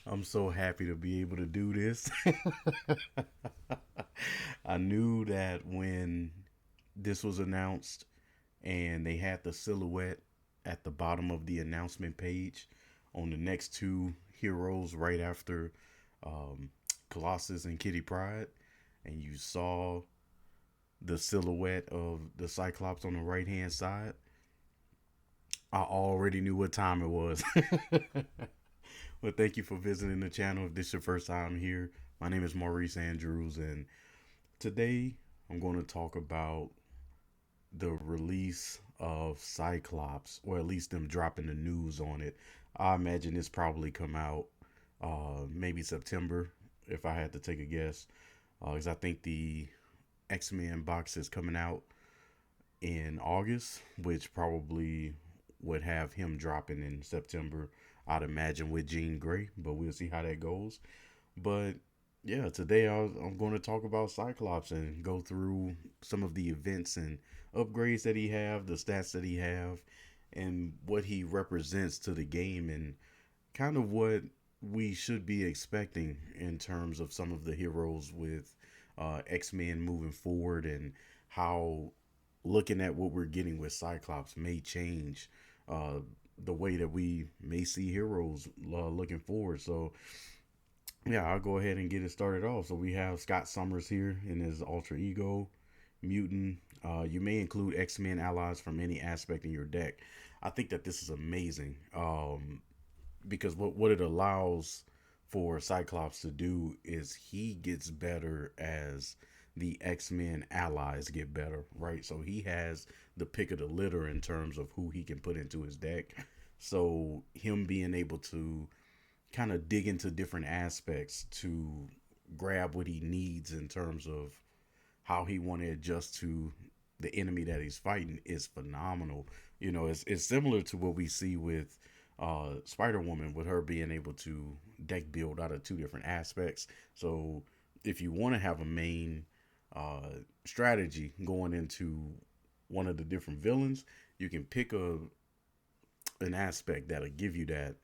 I'm so happy to be able to do this. I knew that when this was announced and they had the silhouette at the bottom of the announcement page on the next two heroes right after um, Colossus and Kitty Pryde, and you saw the silhouette of the Cyclops on the right hand side, I already knew what time it was. Well, thank you for visiting the channel. If this is your first time here, my name is Maurice Andrews, and today I'm going to talk about the release of Cyclops, or at least them dropping the news on it. I imagine it's probably come out maybe September, if I had to take a guess, because I think the X-Men box is coming out in August, which probably would have him dropping in September, I'd imagine, with Jean Grey, but we'll see how that goes. But yeah, today I'm going to talk about Cyclops and go through some of the events and upgrades that he have, the stats that he have, and what he represents to the game, and kind of what we should be expecting in terms of some of the heroes with X-Men moving forward, and how looking at what we're getting with Cyclops may change uh, the way that we may see heroes looking forward. So yeah, I'll go ahead and get it started off. So we have Scott Summers here in his alter ego, Mutant. You may include X-Men allies from any aspect in your deck. I think that this is amazing because what it allows for Cyclops to do is he gets better as the X-Men allies get better, right? So he has the pick of the litter in terms of who he can put into his deck. So him being able to kind of dig into different aspects to grab what he needs in terms of how he want to adjust to the enemy that he's fighting is phenomenal. It's similar to what we see with Spider Woman, with her being able to deck build out of two different aspects. So if you want to have a main strategy going into one of the different villains, you can pick an aspect that'll give you that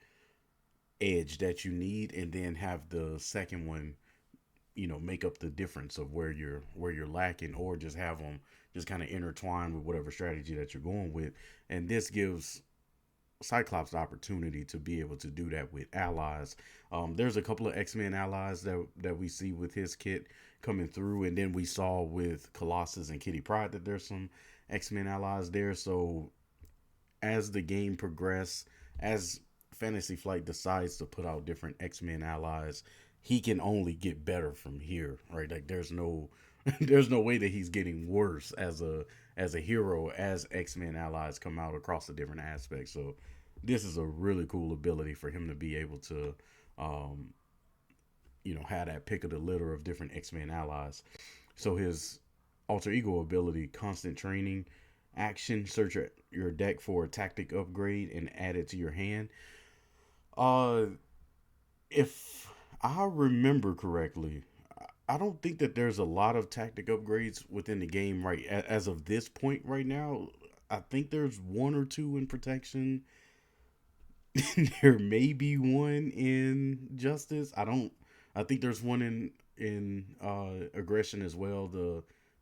edge that you need, and then have the second one make up the difference of where you're lacking, or just have them just kind of intertwine with whatever strategy that you're going with. And this gives Cyclops the opportunity to be able to do that with allies. There's a couple of X-Men allies that we see with his kit coming through, and then we saw with Colossus and Kitty Pryde that there's some X-Men allies there. So as the game progresses, as Fantasy Flight decides to put out different X-Men allies, he can only get better from here, right? Like there's no there's no way that he's getting worse as a hero as X-Men allies come out across the different aspects. So this is a really cool ability for him to be able to um have that pick of the litter of different X-Men allies. So his alter ego ability, constant training, action, search your deck for a tactic upgrade and add it to your hand. Uh, if I remember correctly, I don't think that there's a lot of tactic upgrades within the game right as of this point right now. I think there's one or two in protection. There may be one in justice. I don't. I think there's one in aggression as well.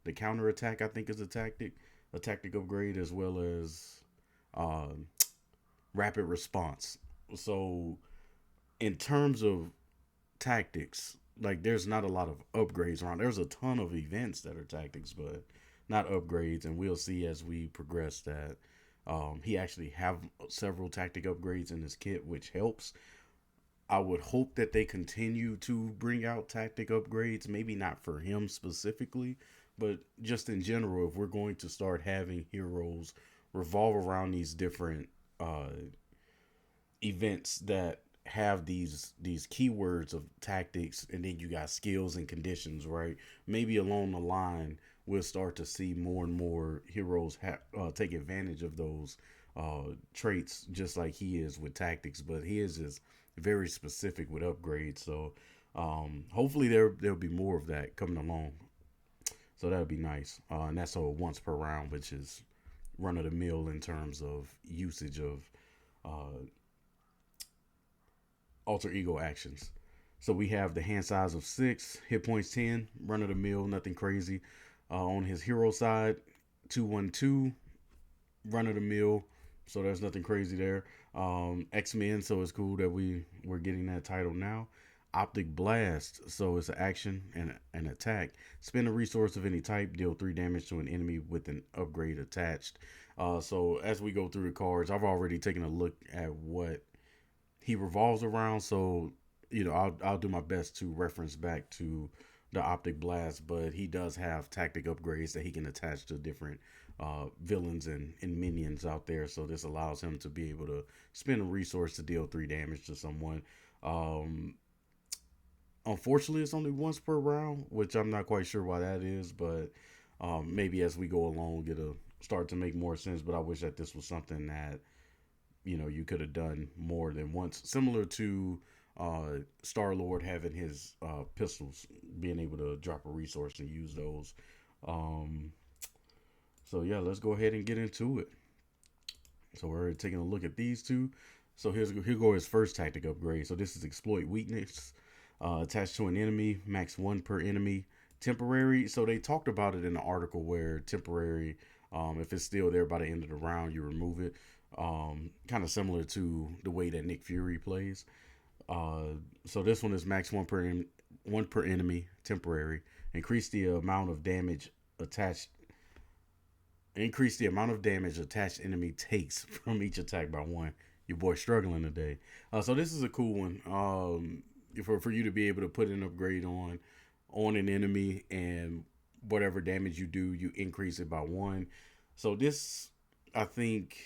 The counter attack, I think, is a tactic upgrade, as well as um, rapid response. So in terms of tactics, like there's not a lot of upgrades around. There's a ton of events that are tactics, but not upgrades. And we'll see as we progress that he actually have several tactic upgrades in his kit, which helps. I would hope that they continue to bring out tactic upgrades. Maybe not for him specifically, but just in general, if we're going to start having heroes revolve around these different uh, events that have these keywords of tactics, and then you got skills and conditions, right? Maybe along the line we'll start to see more and more heroes take advantage of those traits, just like he is with tactics. But his is very specific with upgrades. So hopefully there'll be more of that coming along. So that would be nice. And that's a once per round, which is run of the mill in terms of usage of uh, alter ego actions. So we have the hand size of 6, hit points 10, run of the mill, nothing crazy. On his hero side, 212, run of the mill. So there's nothing crazy there. X Men, so it's cool that we're getting that title now. Optic Blast, so it's an action and an attack. Spend a resource of any type, deal 3 damage to an enemy with an upgrade attached. So as we go through the cards, I've already taken a look at what he revolves around. So I'll do my best to reference back to the Optic Blast, but he does have tactic upgrades that he can attach to different villains and minions out there. So this allows him to be able to spend a resource to deal 3 damage to someone. Unfortunately, it's only once per round, which I'm not quite sure why that is, but maybe as we go along, it'll start to make more sense. But I wish that this was something that you could have done more than once, similar to Star Lord having his pistols, being able to drop a resource and use those. Um, so yeah, let's go ahead and get into it. So we're already taking a look at these two. So here go his first tactic upgrade. So this is exploit weakness, attached to an enemy, max 1 per enemy. Temporary. So they talked about it in the article where temporary, if it's still there by the end of the round, you remove it. Kind of similar to the way that Nick Fury plays. So this one is max 1 per enemy, temporary. Increase the amount of damage attached. Increase the amount of damage attached enemy takes from each attack by 1. Your boy struggling today. So this is a cool one. For you to be able to put an upgrade on an enemy, and whatever damage you do, you increase it by 1. So this, I think,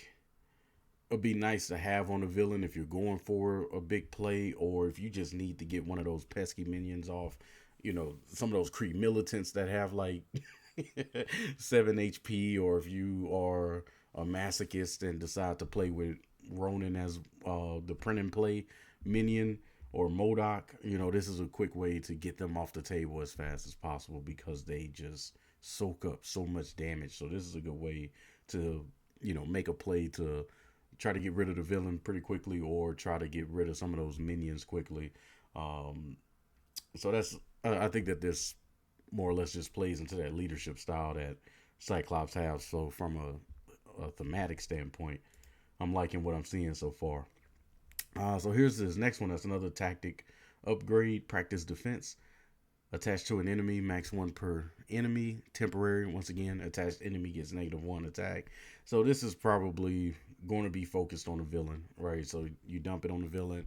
would be nice to have on a villain if you're going for a big play, or if you just need to get one of those pesky minions off. Some of those Kree militants that have like 7 HP, or if you are a masochist and decide to play with Ronin as the print and play minion, or MODOK, this is a quick way to get them off the table as fast as possible, because they just soak up so much damage. So this is a good way to, make a play to try to get rid of the villain pretty quickly, or try to get rid of some of those minions quickly. So I think that this more or less just plays into that leadership style that Cyclops has. So from a thematic standpoint, I'm liking what I'm seeing so far. So here's this next one. That's another tactic upgrade. Practice defense. Attached to an enemy, max 1 per enemy. Temporary. Once again, attached enemy gets -1 attack. So this is probably going to be focused on the villain, right? So you dump it on the villain.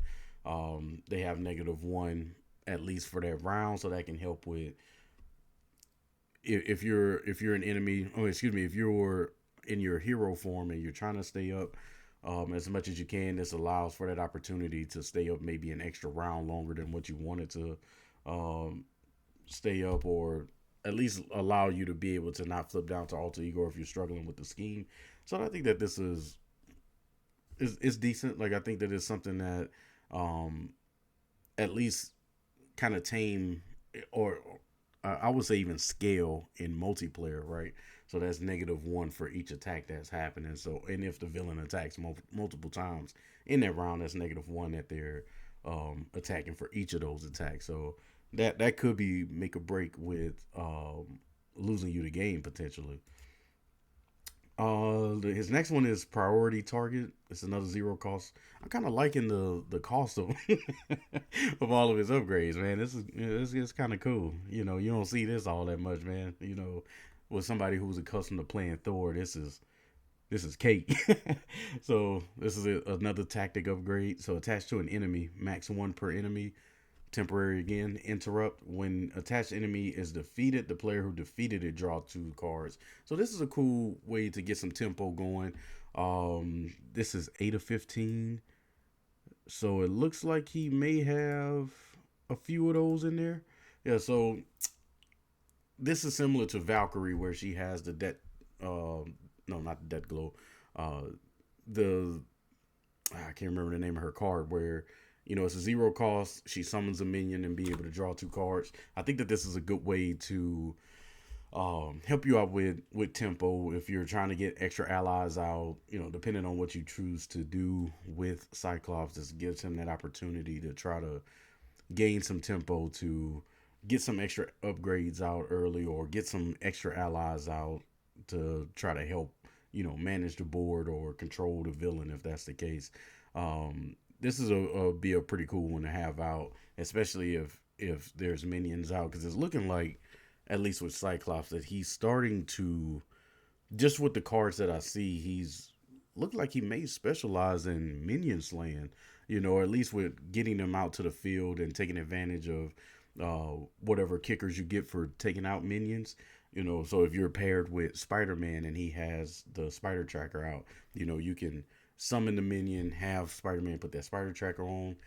They have -1 at least for that round, so that can help with if you're an enemy. Oh, excuse me. If you're in your hero form and you're trying to stay up as much as you can, this allows for that opportunity to stay up maybe an extra round longer than what you wanted to stay up, or at least allow you to be able to not flip down to alter ego if you're struggling with the scheme. So I think that this is decent. Like, I think that it's something that at least kind of tame, or I would say even scale in multiplayer, right? So that's -1 for each attack that's happening. So, and if the villain attacks multiple times in that round, that's -1 that they're attacking for each of those attacks. So that could be make or break with losing you the game potentially. His next one is priority target. It's another 0 cost. I'm kind of liking the cost of of all of his upgrades, man. It's kind of cool. You don't see this all that much, man. With somebody who's accustomed to playing Thor, this is cake. So this is another tactic upgrade. So attached to an enemy, max 1 per enemy. Temporary again. Interrupt. When attached enemy is defeated, the player who defeated it draw 2 cards. So this is a cool way to get some tempo going. This is 8 of 15. So it looks like he may have a few of those in there. Yeah, so this is similar to Valkyrie, where she has the death no, not the death glow. The I can't remember the name of her card, where it's a 0 cost. She summons a minion and be able to draw 2 cards. I think that this is a good way to help you out with tempo if you're trying to get extra allies out. Depending on what you choose to do with Cyclops, this gives him that opportunity to try to gain some tempo to get some extra upgrades out early or get some extra allies out to try to help manage the board or control the villain if that's the case. This is be a pretty cool one to have out, especially if there's minions out, because it's looking like, at least with Cyclops, that he's starting to, just with the cards that I see, he's looked like he may specialize in minion slaying, or at least with getting them out to the field and taking advantage of whatever kickers you get for taking out minions. So if you're paired with Spider-Man and he has the spider tracker out, you can summon the minion, have Spider-Man put that spider tracker on,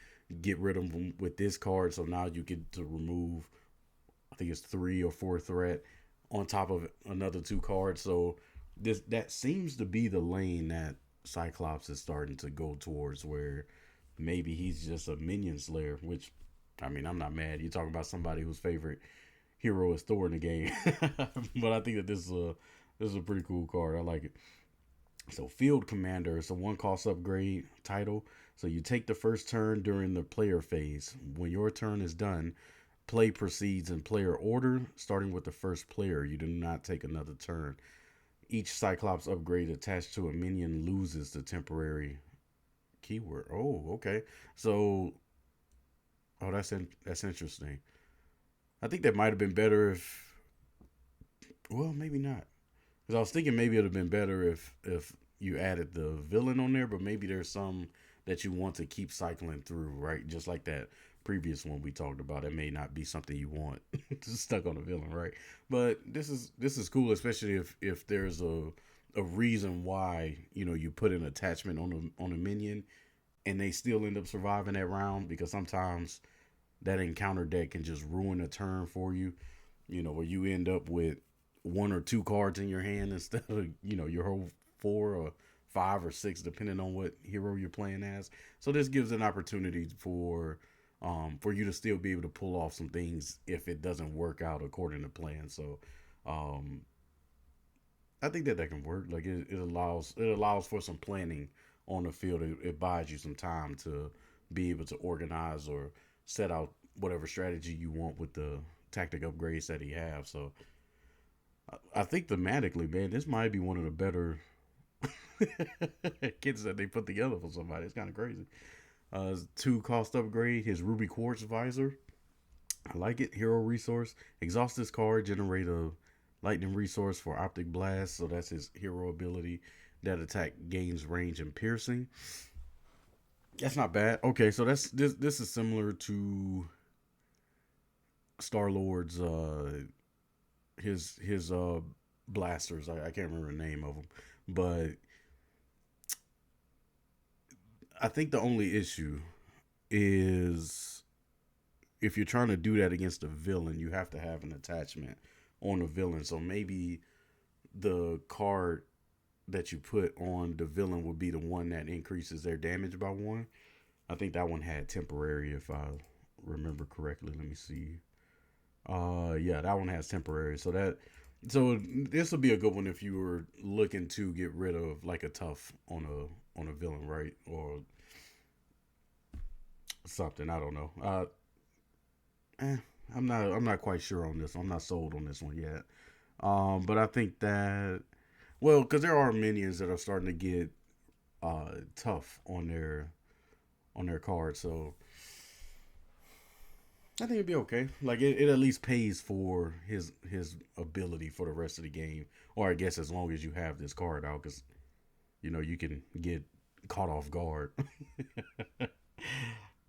get rid of them with this card. So now you get to remove, I think it's 3 or 4 threat on top of another 2 cards. So that seems to be the lane that Cyclops is starting to go towards, where maybe he's just a minion slayer. Which, I mean, I'm not mad. You're talking about somebody whose favorite hero is Thor in the game, but I think that this is a pretty cool card. I like it. So Field Commander is a 1 cost upgrade title. So you take the first turn during the player phase. When your turn is done, play proceeds in player order, starting with the first player. You do not take another turn. Each Cyclops upgrade attached to a minion loses the temporary keyword. Oh, okay. So, that's interesting. I think that might have been better if, well, maybe not. Because I was thinking maybe it'd have been better if you added the villain on there, but maybe there's some that you want to keep cycling through, right? Just like that previous one we talked about. It may not be something you want stuck on the villain, right? But this is cool, especially if there's a reason why you put an attachment on a minion and they still end up surviving that round, because sometimes that encounter deck can just ruin a turn for you. Where you end up with 1 or 2 cards in your hand instead of your whole 4 or 5 or 6, depending on what hero you're playing as. So this gives an opportunity for you to still be able to pull off some things if it doesn't work out according to plan. So um, I think that can work. Like it allows for some planning on the field. It buys you some time to be able to organize or set out whatever strategy you want with the tactic upgrades that he has. So I think thematically, man, this might be one of the better kits that they put together for somebody. It's kind of crazy. 2 cost upgrade, his Ruby Quartz visor. I like it. Hero resource. Exhaust this card, generate a lightning resource for optic blast. So that's his hero ability. That attack gains range and piercing. That's not bad. Okay, so this is similar to Star Lord's his blasters. I can't remember the name of them, but I think the only issue is if you're trying to do that against a villain, you have to have an attachment on a villain. So maybe the card that you put on the villain would be the one that increases their damage by 1. I think that one had temporary, if I remember correctly. Let me see. Yeah, that one has temporary. So this would be a good one if you were looking to get rid of like a tough on a villain, right? Or something. I don't know. Eh, I'm not quite sure on this. I'm not sold on this one yet. But I think that, well, because there are minions that are starting to get tough on their card, so I think it'd be okay. Like it at least pays for his ability for the rest of the game, or I guess as long as you have this card out, because you can get caught off guard.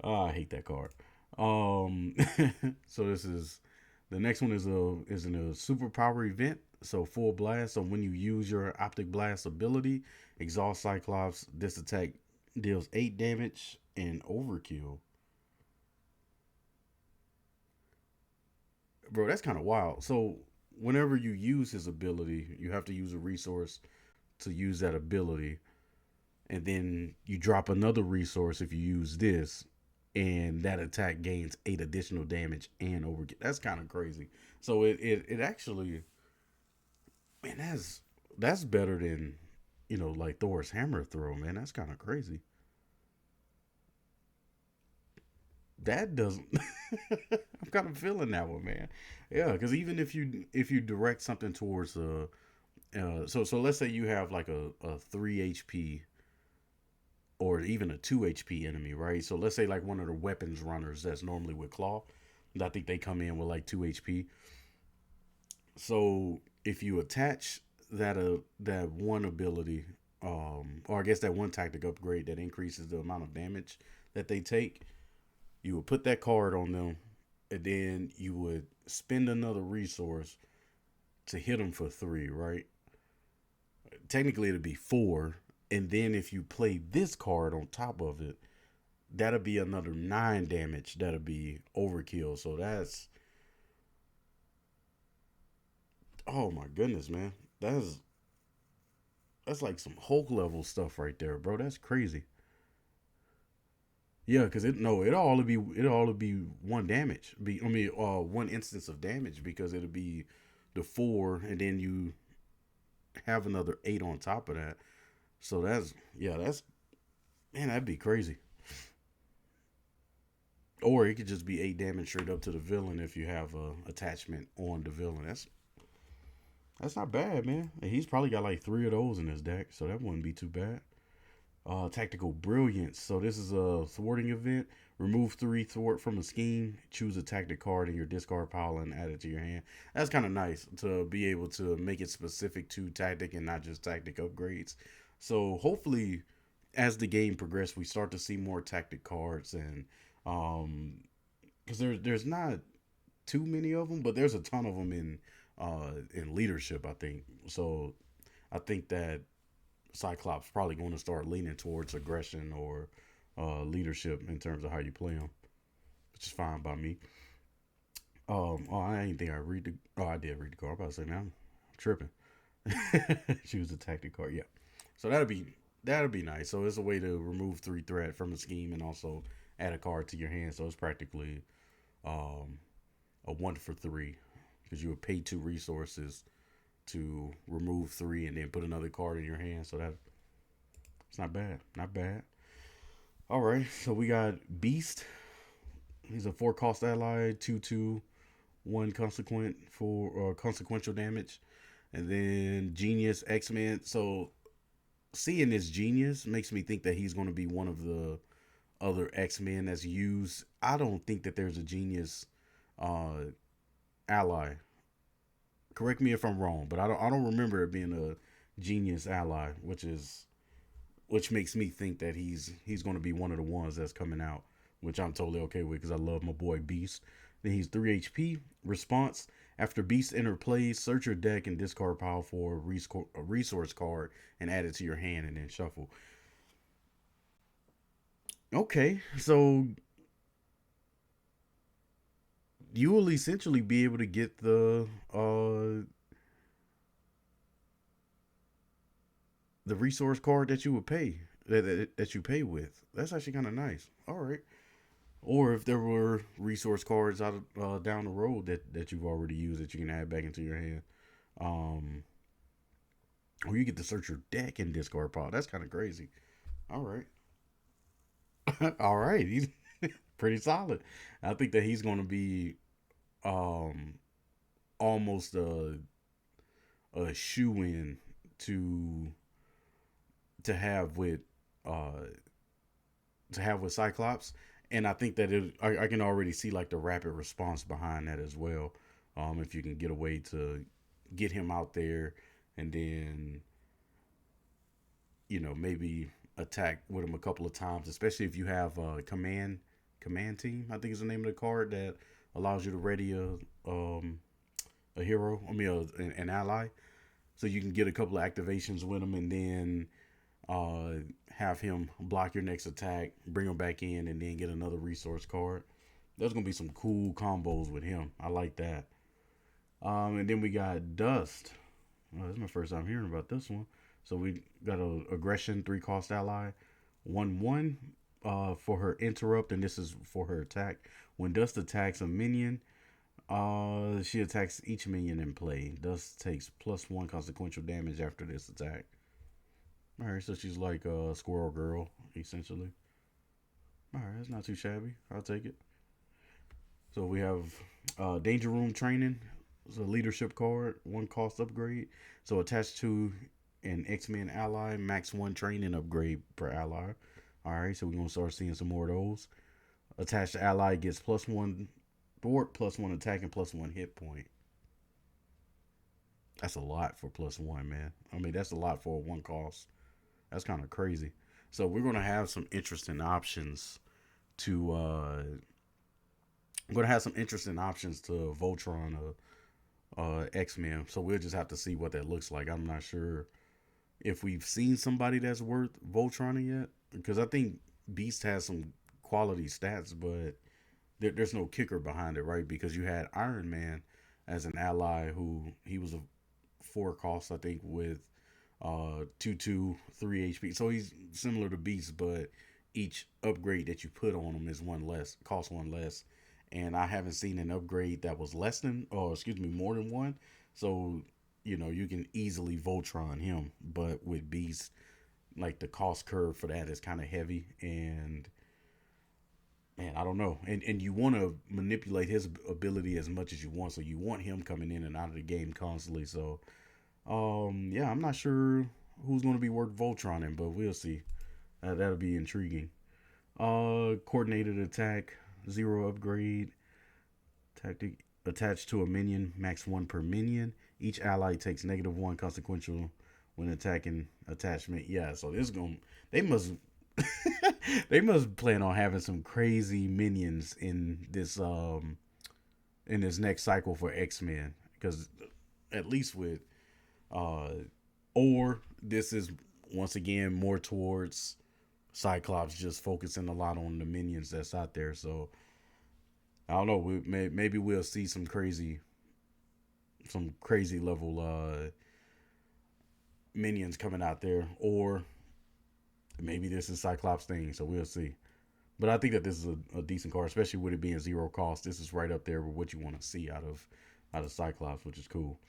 Oh, I hate that card. Um, so this is the next one is in a superpower event. So full blast. So when you use your optic blast ability, exhaust Cyclops. This attack deals 8 damage and overkill. Bro, that's kind of wild. So whenever you use his ability, you have to use a resource to use that ability, and then you drop another resource if you use this, and that attack gains 8 additional damage and overkill. That's kind of crazy. So it actually Man, that's better than like Thor's hammer throw. Man, that's kind of crazy. That doesn't. I'm kind of feeling that one, man. Yeah, because even if you direct something towards so let's say you have like a 3 HP or even a 2 HP enemy, right? So let's say like one of the weapons runners that's normally with claw. I think they come in with like 2 HP. So if you attach that one ability, or I guess that one tactic upgrade that increases the amount of damage that they take, you would put that card on them, and then you would spend another resource to hit them for 3, right? Technically, it'd be 4, and then if you play this card on top of it, that'll be another 9 damage. That'll be overkill. So oh my goodness, man. That's that's like some Hulk level stuff right there, bro. That's crazy. Yeah, because it all be 1 damage. One instance of damage because it'll be the 4, and then you have another 8 on top of that. So that's man, that'd be crazy. Or it could just be 8 damage straight up to the villain if you have a attachment on the villain. That's not bad, man. And he's probably got like 3 of those in his deck, so that wouldn't be too bad. Tactical Brilliance. So this is a thwarting event. Remove 3 thwart from a scheme. Choose a tactic card in your discard pile and add it to your hand. That's kind of nice to be able to make it specific to tactic and not just tactic upgrades. So hopefully, as the game progresses, we start to see more tactic cards and because there's not too many of them, but there's a ton of them in leadership. I think so. I think that Cyclops probably going to start leaning towards aggression or leadership in terms of how you play him, which is fine by me. I didn't think I read the. Oh, I did read the card. I'm about to say, man, I'm tripping. She was a tactic card, yeah. So that'd be nice. So it's a way to remove 3 threat from a scheme and also add a card to your hand. So it's practically um, a 1 for 3 because you would pay 2 resources to remove 3 and then put another card in your hand. So that it's not bad, not bad. All right, so we got Beast. He's a 4 cost ally, 2/2, one consequential damage, and then Genius X-Men. So seeing this Genius makes me think that he's going to be one of the other X-Men that's used. I don't think that there's a Genius uh, ally. Correct me if I'm wrong, but I don't remember it being a Genius ally, which makes me think that he's going to be one of the ones that's coming out, which I'm totally okay with because I love my boy Beast. Then he's 3 HP. Response: after Beast enter plays, search your deck and discard pile for a resource card and add it to your hand and then shuffle. Okay, so you will essentially be able to get the resource card that you would pay that you pay with. That's actually kind of nice. All right. Or if there were resource cards out down the road that you've already used that you can add back into your hand, um, or you get to search your deck and discard pile. That's kind of crazy. All right, all right, he's pretty solid. I think that he's going to be um almost a shoe in to to have with uh Cyclops, and I think that I can already see like the rapid response behind that as well. If you can get a way to get him out there, and then maybe attack with him a couple of times, especially if you have command team. I think is the name of the card that allows you to ready a hero. I mean, an ally, so you can get a couple of activations with him, and then uh, have him block your next attack, bring him back in, and then get another resource card. There's gonna be some cool combos with him. I like that. And then we got Dust. Oh, this is my first time hearing about this one. So we got a aggression 3 cost ally, 1/1 for her interrupt, and this is for her attack. When Dust attacks a minion, She attacks each minion in play. Thus takes +1 consequential damage after this attack. All right, so she's like a squirrel girl essentially. All right, that's not too shabby. I'll take it. So we have Danger Room Training. It's a leadership card, one cost upgrade. So attached to an X-Men ally, max one training upgrade per ally. All right, so we're gonna start seeing some more of those. Attached ally gets +1 thwart, +1 attack, and +1 hit point. That's a lot for +1, man. I mean, that's a lot for a one cost. That's kind of crazy. So we're gonna have some interesting options to. I'm gonna have some interesting options to Voltron X Men. So we'll just have to see what that looks like. I'm not sure if we've seen somebody that's worth Voltroning yet, because I think Beast has some quality stats, but there's no kicker behind it, right? Because you had Iron Man as an ally who he was a 4 cost, I think, with 3 HP. So he's similar to Beast, but each upgrade that you put on him is one less, cost one less. And I haven't seen an upgrade that was less than, or excuse me, more than one. So you can easily Voltron him, but with Beast, like the cost curve for that is kind of heavy, and man, I don't know. And you want to manipulate his ability as much as you want, so you want him coming in and out of the game constantly. So yeah, I'm not sure who's going to be worth Voltroning, but we'll see. That'll be intriguing. Coordinated attack, 0 upgrade. Tactic attached to a minion, max 1 per minion. Each ally takes -1 consequential when attacking attachment. Yeah, so this going they must they must plan on having some crazy minions in this next cycle for X-Men, because at least with uh or this is once again more towards Cyclops just focusing a lot on the minions that's out there. So I don't know. Maybe we'll see some crazy level minions coming out there, or maybe this is Cyclops thing. So we'll see. But I think that this is a decent card, especially with it being 0 cost. This is right up there with what you want to see out of Cyclops, which is cool.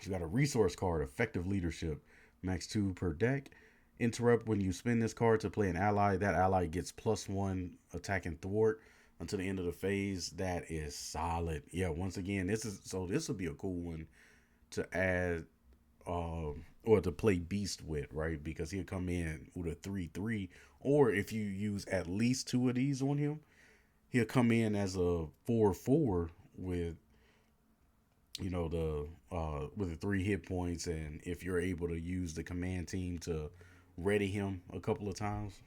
You got a resource card, effective leadership, max 2 per deck. Interrupt when you spin this card to play an ally. That ally gets +1 attack and thwart until the end of the phase. That is solid. Yeah, once again, this will be a cool one to add or to play Beast with, right? Because he'll come in with a 3/3, or if you use at least 2 of these on him, he'll come in as a 4/4 with the 3 hit points, and if you're able to use the command team to ready him a couple of times,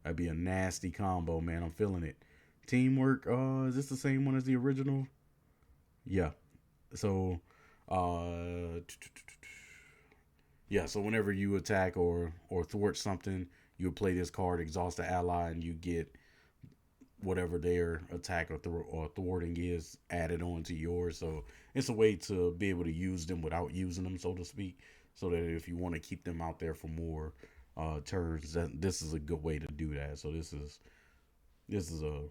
that'd be a nasty combo, man. I'm feeling it. Teamwork, is this the same one as the original? Yeah. So uh yeah, so whenever you attack or thwart something, you play this card, exhaust the ally, and you get whatever their attack or thwarting is added on to yours. So it's a way to be able to use them without using them, so to speak. So that if you want to keep them out there for more turns, this is a good way to do that. So this is a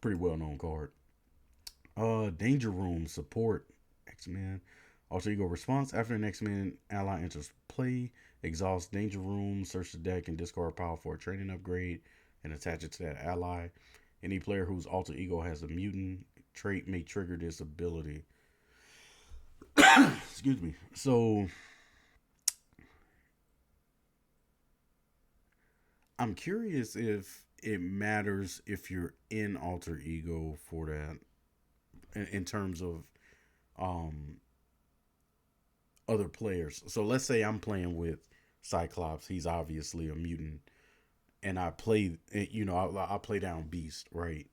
pretty well known card. Danger Room support, X-Men. Alter Ego response. After an X-Men ally enters play, exhaust Danger Room, search the deck, and discard power for a training upgrade and attach it to that ally. Any player whose alter ego has a mutant trait may trigger this ability. Excuse me. So I'm curious if it matters if you're in alter ego for that in terms of um other players. So let's say I'm playing with Cyclops. He's obviously a mutant, and I play. I play down Beast, right?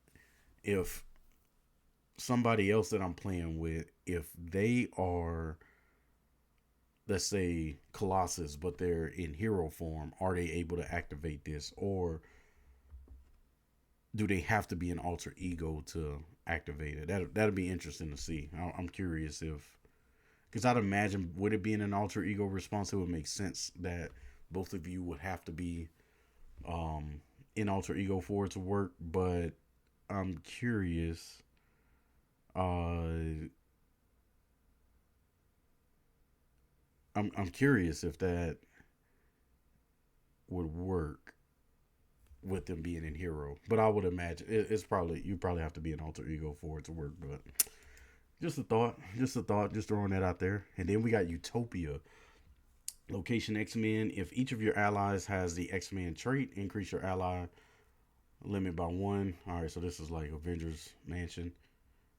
If somebody else that I'm playing with, if they are, let's say, Colossus, but they're in hero form, are they able to activate this, or do they have to be an alter ego to activate it? That'd be interesting to see. I'm curious if, because I'd imagine, would it be in an alter ego response, it would make sense that both of you would have to be in alter ego for it to work. But I'm curious Uh, I'm curious if that would work with them being in hero, but I would imagine it's probably you probably have to be an alter ego for it to work. But just a thought, just throwing that out there. And then we got Utopia. Location X Men. If each of your allies has the X Men trait, increase your ally limit by one. All right, so this is like Avengers Mansion,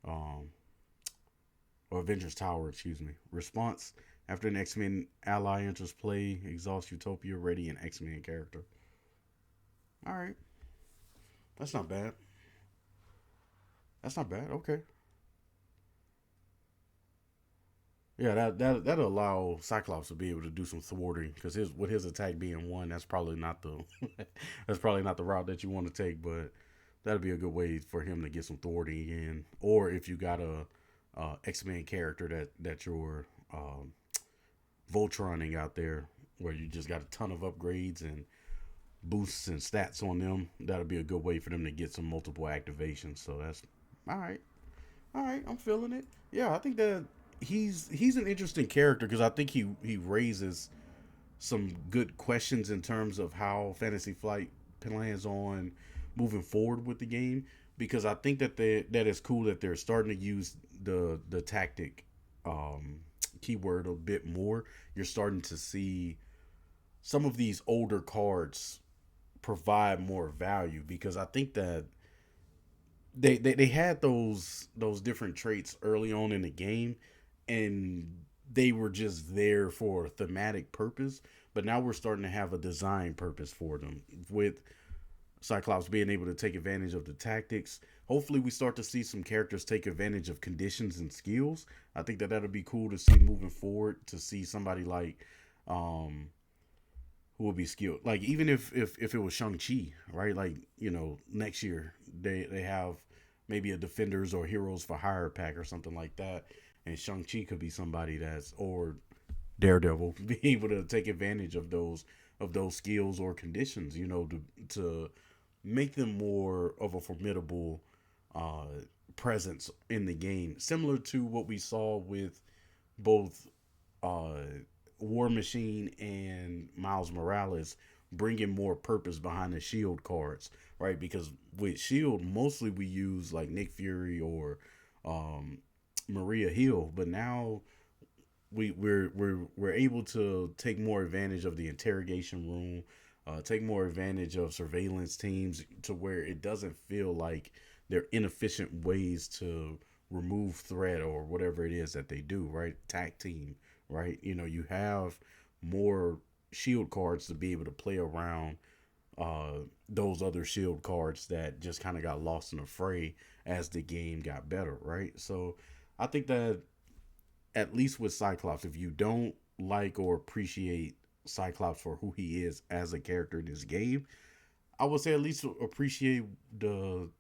um, or Avengers Tower, excuse me. Response: after an X Men ally enters play, exhaust Utopia, ready an X Men character. All right, that's not bad. That's not bad. Okay. Yeah, that'll allow Cyclops to be able to do some thwarting because his with his attack being one, that's probably not the that's probably not the route that you want to take. But that'll be a good way for him to get some thwarting in. Or if you got a X Men character that you're Voltroning out there, where you just got a ton of upgrades and boosts and stats on them, that'll be a good way for them to get some multiple activations. So that's all right. All right, I'm feeling it. Yeah, I think that he's an interesting character because I think he raises some good questions in terms of how Fantasy Flight plans on moving forward with the game. Because I think that is cool that they're starting to use the tactic um, keyword a bit more. You're starting to see some of these older cards provide more value because I think that they had those different traits early on in the game and they were just there for a thematic purpose, but now we're starting to have a design purpose for them with Cyclops being able to take advantage of the tactics. Hopefully we start to see some characters take advantage of conditions and skills. I think that that'll be cool to see moving forward, to see somebody like um who will be skilled. Like even if it was Shang-Chi, right? Like, next year they have maybe a defenders or heroes for hire pack or something like that. And Shang-Chi could be somebody that's or Daredevil be able to take advantage of those skills or conditions, to make them more of a formidable uh presence in the game. Similar to what we saw with both uh, War Machine and Miles Morales, bringing more purpose behind the Shield cards, right? Because with Shield, mostly we use like Nick Fury or um, Maria Hill, but now we're able to take more advantage of the interrogation room, take more advantage of surveillance teams to where it doesn't feel like they're inefficient ways to remove threat or whatever it is that they do, right? Tag team, right? You have more shield cards to be able to play around those other shield cards that just kind of got lost in the fray as the game got better, right? So I think that at least with Cyclops, if you don't like or appreciate Cyclops for who he is as a character in this game, I would say at least appreciate the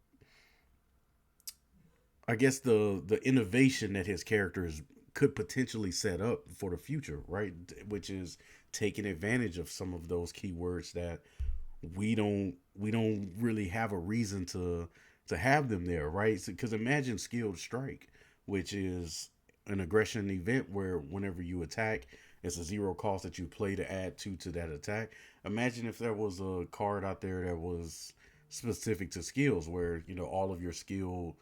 I guess the innovation that his characters could potentially set up for the future, right? Which is taking advantage of some of those keywords that we don't really have a reason to have them there, right? Because imagine skilled strike, which is an aggression event where whenever you attack, it's a zero cost that you play to add two to that attack. Imagine if there was a card out there that was specific to skills, where all of your skill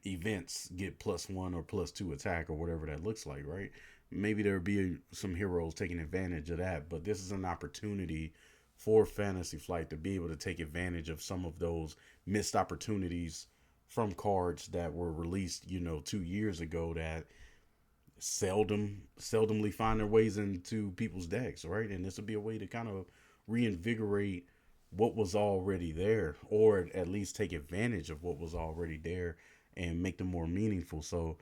events get plus one or plus two attack or whatever that looks like, right? Maybe there would be some heroes taking advantage of that, but this is an opportunity for Fantasy Flight to be able to take advantage of some of those missed opportunities from cards that were released, 2 years ago that seldomly find their ways into people's decks, right? And this would be a way to kind of reinvigorate what was already there, or at least take advantage of what was already there and make them more meaningful. So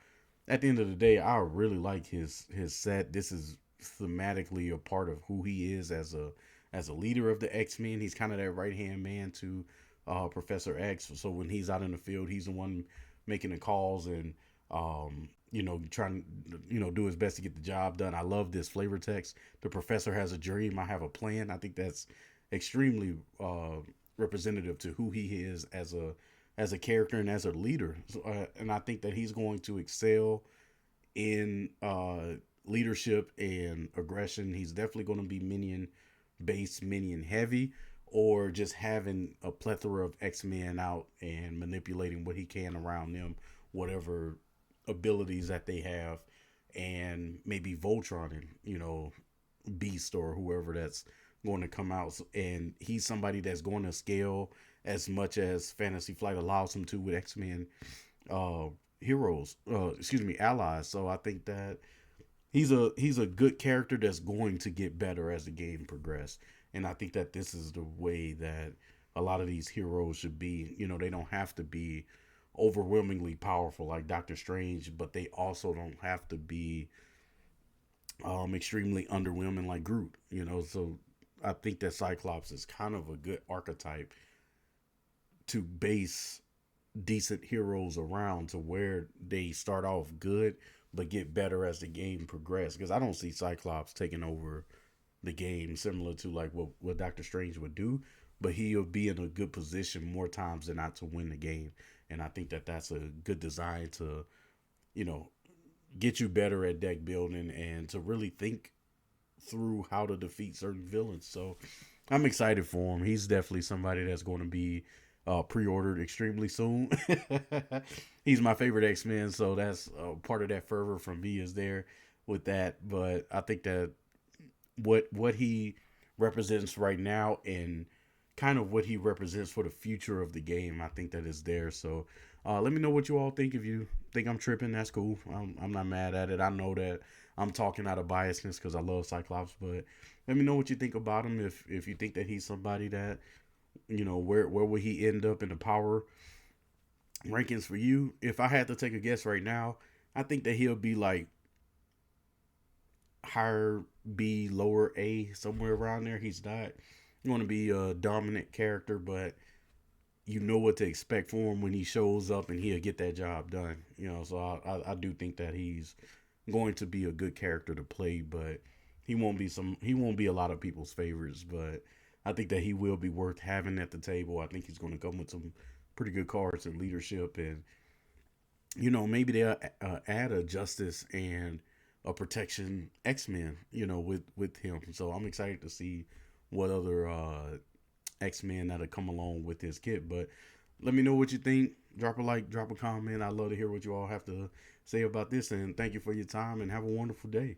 at the end of the day, I really like his set. This is thematically a part of who he is as a leader of the X-Men. He's kind of that right hand man to Professor X. So when he's out in the field, he's the one making the calls and trying to do his best to get the job done. I love this flavor text. The professor has a dream. I have a plan. I think that's extremely representative to who he is as a character and as a leader. So, and I think that he's going to excel in leadership and aggression. He's definitely going to be minion based, minion heavy, or just having a plethora of X Men out and manipulating what he can around them, whatever abilities that they have, and maybe Voltron and Beast or whoever that's going to come out. And he's somebody that's going to scale as much as Fantasy Flight allows him to with X Men uh, heroes, excuse me, allies. So I think that he's a good character that's going to get better as the game progresses. And I think that this is the way that a lot of these heroes should be. They don't have to be overwhelmingly powerful like Doctor Strange, but they also don't have to be extremely underwhelming like Groot. So I think that Cyclops is kind of a good archetype to base decent heroes around, to where they start off good but get better as the game progresses. Because I don't see Cyclops taking over the game similar to like what Doctor Strange would do, but he'll be in a good position more times than not to win the game. And I think that that's a good design to, you know, get you better at deck building and to really think through how to defeat certain villains. So I'm excited for him. He's definitely somebody that's going to be pre-ordered extremely soon. He's my favorite X-Men, so that's part of that fervor from me is there with that. But I think that what he represents right now and kind of what he represents for the future of the game, I think that is there. So let me know what you all think. If you think I'm tripping, that's cool. I'm not mad at it. I know that I'm talking out of biasness because I love Cyclops, but let me know what you think about him. If you think that he's somebody that, where would he end up in the power rankings for you? If I had to take a guess right now, I think that he'll be like higher B, lower A, somewhere around there. He's not going to be a dominant character, but you know what to expect for him when he shows up, and he'll get that job done. So I do think that he's going to be a good character to play, but he won't be a lot of people's favorites, but I think that he will be worth having at the table. I think he's going to come with some pretty good cards and leadership, and maybe they'll add a justice and a protection X-Men, with him. So I'm excited to see what other X-Men that'll come along with this kit. But let me know what you think. Drop a like, drop a comment. I'd love to hear what you all have to say about this. And thank you for your time and have a wonderful day.